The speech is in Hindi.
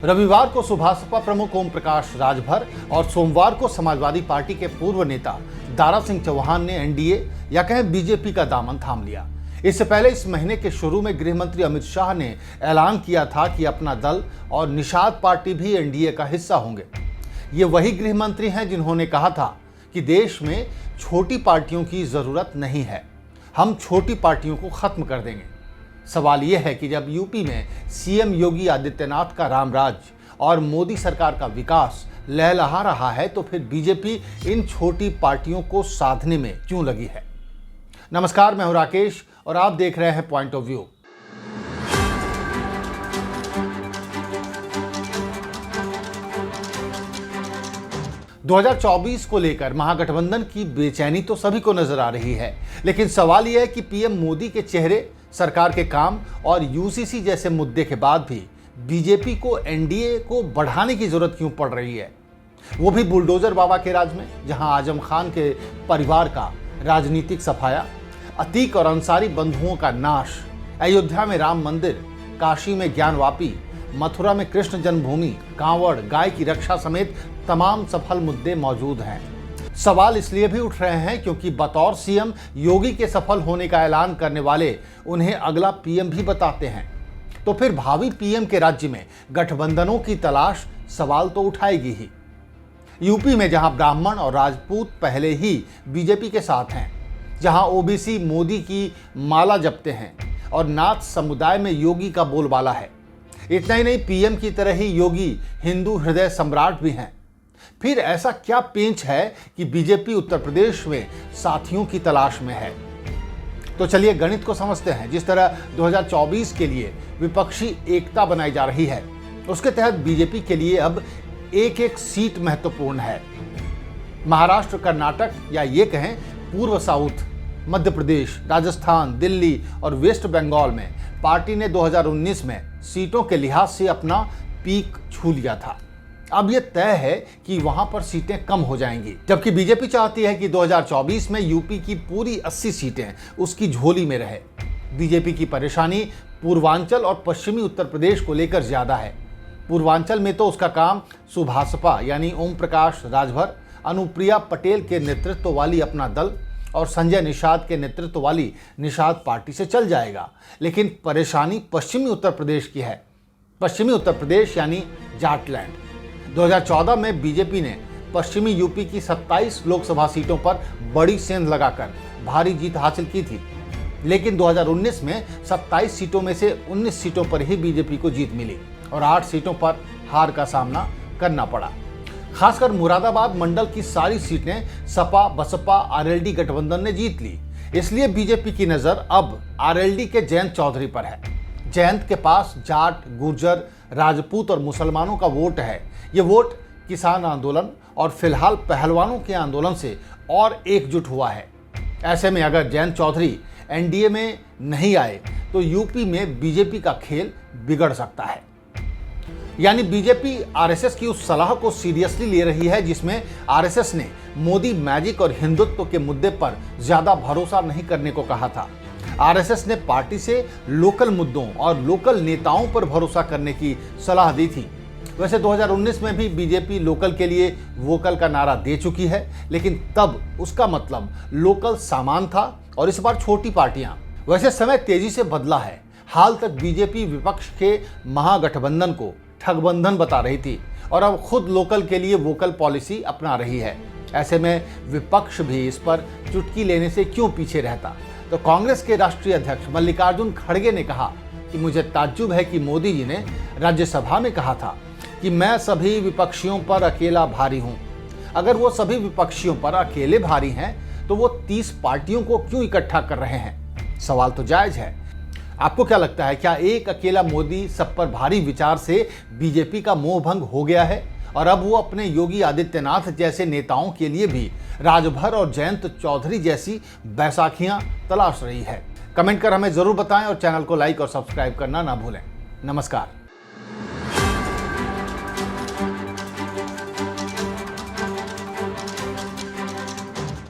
रविवार को सुभाषपा प्रमुख ओम प्रकाश राजभर और सोमवार को समाजवादी पार्टी के पूर्व नेता दारा सिंह चौहान ने एनडीए या कहें बीजेपी का दामन थाम लिया। इससे पहले इस महीने के शुरू में गृह मंत्री अमित शाह ने ऐलान किया था कि अपना दल और निषाद पार्टी भी एनडीए का हिस्सा होंगे। ये वही गृह मंत्री हैं जिन्होंने कहा था कि देश में छोटी पार्टियों की जरूरत नहीं है, हम छोटी पार्टियों को खत्म कर देंगे। सवाल यह है कि जब यूपी में सीएम योगी आदित्यनाथ का रामराज और मोदी सरकार का विकास लहलहा रहा है तो फिर बीजेपी इन छोटी पार्टियों को साधने में क्यों लगी है। नमस्कार, मैं हूं राकेश और आप देख रहे हैं पॉइंट ऑफ व्यू। दो 2024 को लेकर महागठबंधन की बेचैनी तो सभी को नजर आ रही है, लेकिन सवाल यह है कि पीएम मोदी के चेहरे, सरकार के काम और यूसीसी जैसे मुद्दे के बाद भी बीजेपी को एनडीए को बढ़ाने की जरूरत क्यों पड़ रही है, वो भी बुलडोजर बाबा के राज में, जहां आजम खान के परिवार का राजनीतिक सफाया, अतीक और अंसारी बंधुओं का नाश, अयोध्या में राम मंदिर, काशी में ज्ञानवापी, मथुरा में कृष्ण जन्मभूमि, कांवड़, गाय की रक्षा समेत तमाम सफल मुद्दे मौजूद हैं। सवाल इसलिए भी उठ रहे हैं क्योंकि बतौर सीएम योगी के सफल होने का ऐलान करने वाले उन्हें अगला पीएम भी बताते हैं, तो फिर भावी पीएम के राज्य में गठबंधनों की तलाश सवाल तो उठाएगी ही। यूपी में जहां ब्राह्मण और राजपूत पहले ही बीजेपी के साथ हैं, जहां ओबीसी मोदी की माला जपते हैं और नाथ समुदाय में योगी का बोलबाला है। इतना ही नहीं, पीएम की तरह ही योगी हिंदू हृदय सम्राट भी हैं। फिर ऐसा क्या पेंच है कि बीजेपी उत्तर प्रदेश में साथियों की तलाश में है। तो चलिए गणित को समझते हैं। जिस तरह 2024 के लिए विपक्षी एकता बनाई जा रही है, उसके तहत बीजेपी के लिए अब एक एक सीट महत्वपूर्ण है। महाराष्ट्र, कर्नाटक या ये कहें पूर्व साउथ, मध्य प्रदेश, राजस्थान, दिल्ली और वेस्ट बंगाल में पार्टी ने 2019 में सीटों के लिहाज से अपना पीक छू लिया था। अब यह तय है कि वहां पर सीटें कम हो जाएंगी, जबकि बीजेपी चाहती है कि 2024 में यूपी की पूरी 80 सीटें उसकी झोली में रहे। बीजेपी की परेशानी पूर्वांचल और पश्चिमी उत्तर प्रदेश को लेकर ज्यादा है। पूर्वांचल में तो उसका काम सुभाषपा यानी ओम प्रकाश राजभर, अनुप्रिया पटेल के नेतृत्व वाली अपना दल और संजय निषाद के नेतृत्व वाली निषाद पार्टी से चल जाएगा, लेकिन परेशानी पश्चिमी उत्तर प्रदेश की है। पश्चिमी उत्तर प्रदेश यानी जाटलैंड। 2014 में बीजेपी ने पश्चिमी यूपी की 27 लोकसभा सीटों पर बड़ी सेंध लगाकर भारी जीत हासिल की थी, लेकिन 2019 में 27 सीटों में से 19 सीटों पर ही बीजेपी को जीत मिली और 8 सीटों पर हार का सामना करना पड़ा। खासकर मुरादाबाद मंडल की सारी सीटें सपा, बसपा, आरएलडी गठबंधन ने जीत ली। इसलिए बीजेपी की नजर अब आरएलडी के जयंत चौधरी पर है। जयंत के पास जाट, गुर्जर, राजपूत और मुसलमानों का वोट है। ये वोट किसान आंदोलन और फिलहाल पहलवानों के आंदोलन से और एकजुट हुआ है। ऐसे में अगर जयंत चौधरी एनडीए में नहीं आए तो यूपी में बीजेपी का खेल बिगड़ सकता है। यानी बीजेपी आरएसएस की उस सलाह को सीरियसली ले रही है जिसमें आरएसएस ने मोदी मैजिक और हिंदुत्व के मुद्दे पर ज्यादा भरोसा नहीं करने को कहा था। आरएसएस ने पार्टी से लोकल मुद्दों और लोकल नेताओं पर भरोसा करने की सलाह दी थी। वैसे 2019 में भी बीजेपी लोकल के लिए वोकल का नारा दे चुकी है, लेकिन तब उसका मतलब लोकल सामान था और इस बार छोटी पार्टियां। वैसे समय तेजी से बदला है। हाल तक बीजेपी विपक्ष के महागठबंधन को ठगबंधन बता रही थी और अब खुद लोकल के लिए वोकल पॉलिसी अपना रही है। ऐसे में विपक्ष भी इस पर चुटकी लेने से क्यों पीछे रहता। तो कांग्रेस के राष्ट्रीय अध्यक्ष मल्लिकार्जुन खड़गे ने कहा कि मुझे ताज्जुब है कि मोदी जी ने राज्यसभा में कहा था कि मैं सभी विपक्षियों पर अकेला भारी हूं। अगर वो सभी विपक्षियों पर अकेले भारी हैं तो वो 30 पार्टियों को क्यों इकट्ठा कर रहे हैं। सवाल तो जायज है। आपको क्या लगता है, क्या एक अकेला मोदी सब पर भारी विचार से बीजेपी का मोह भंग हो गया है और अब वो अपने योगी आदित्यनाथ जैसे नेताओं के लिए भी राजभर और जयंत चौधरी जैसी बैसाखियां तलाश रही है? कमेंट कर हमें जरूर बताएं और चैनल को लाइक और सब्सक्राइब करना ना भूलें। नमस्कार।